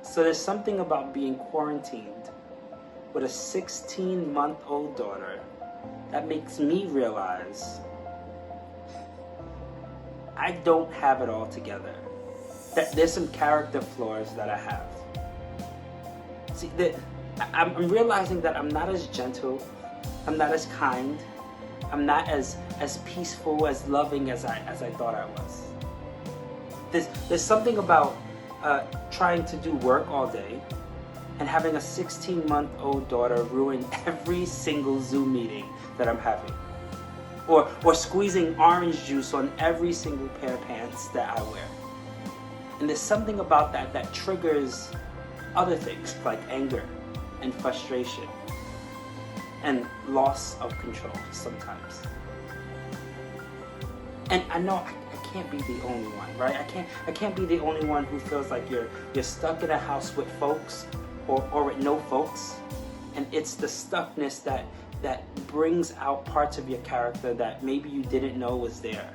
So there's something about being quarantined with a 16-month-old daughter that makes me realize I don't have it all together. That there's some character flaws that I have. See, I'm realizing that I'm not as gentle, I'm not as kind, I'm not as peaceful, as loving as I thought I was. There's something about trying to do work all day and having a 16-month-old daughter ruin every single Zoom meeting that I'm having. Or squeezing orange juice on every single pair of pants that I wear. And there's something about that triggers other things like anger and frustration and loss of control sometimes. And I know I can't be the only one, right? I can't be the only one who feels like you're stuck in a house with folks or with no folks. And it's the stuckness that brings out parts of your character that maybe you didn't know was there.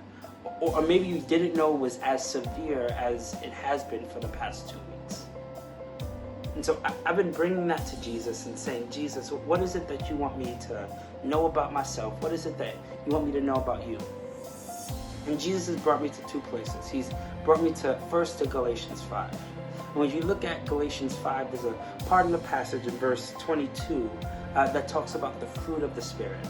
Or maybe you didn't know was as severe as it has been for the past 2 weeks. And so I've been bringing that to Jesus and saying, Jesus, what is it that you want me to know about myself? What is it that you want me to know about you? And Jesus has brought me to two places. He's brought me first to Galatians 5. And when you look at Galatians 5, there's a part in the passage in verse 22 that talks about the fruit of the Spirit.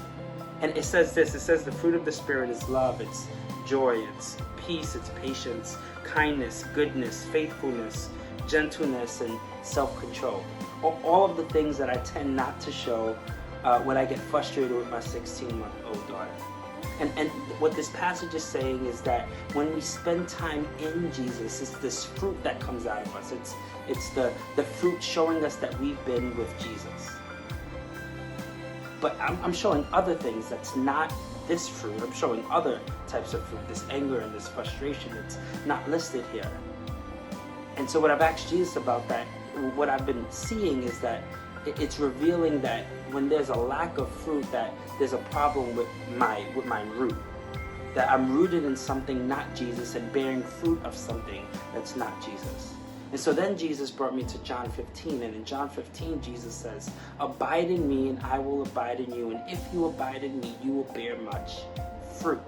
And it says this, it says the fruit of the Spirit is love, it's joy, it's peace, it's patience, kindness, goodness, faithfulness, gentleness, and self-control. All of the things that I tend not to show when I get frustrated with my 16-month-old daughter. And what this passage is saying is that when we spend time in Jesus, it's this fruit that comes out of us. It's the fruit showing us that we've been with Jesus. But I'm showing other things that's not this fruit. I'm showing other types of fruit, this anger and this frustration. It's not listed here. And so what I've asked Jesus about that, what I've been seeing is that it's revealing that when there's a lack of fruit, that there's a problem with my root. That I'm rooted in something not Jesus and bearing fruit of something that's not Jesus. And so then Jesus brought me to John 15, and in John 15, Jesus says, abide in me and I will abide in you, and if you abide in me, you will bear much fruit.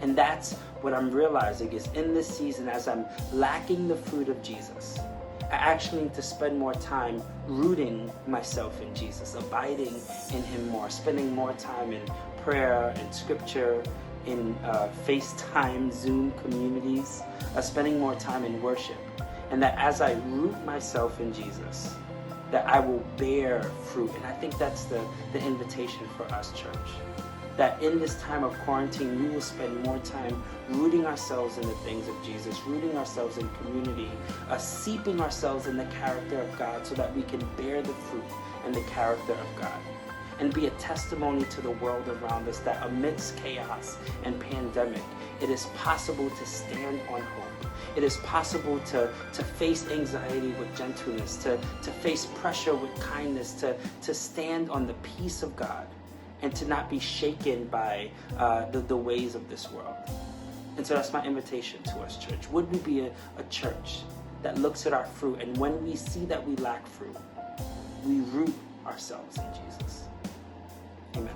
And that's what I'm realizing is in this season, as I'm lacking the fruit of Jesus, I actually need to spend more time rooting myself in Jesus, abiding in him more, spending more time in prayer and scripture, in FaceTime, Zoom communities, spending more time in worship. And that as I root myself in Jesus, that I will bear fruit. And I think that's the invitation for us, church. That in this time of quarantine, we will spend more time rooting ourselves in the things of Jesus, rooting ourselves in community, seeping ourselves in the character of God so that we can bear the fruit and the character of God. And be a testimony to the world around us that amidst chaos and pandemic, it is possible to stand on hope. It is possible to face anxiety with gentleness, to face pressure with kindness, to stand on the peace of God, and to not be shaken by the ways of this world. And so that's my invitation to us, church. Would we be a church that looks at our fruit, and when we see that we lack fruit, we root ourselves in Jesus? Amen.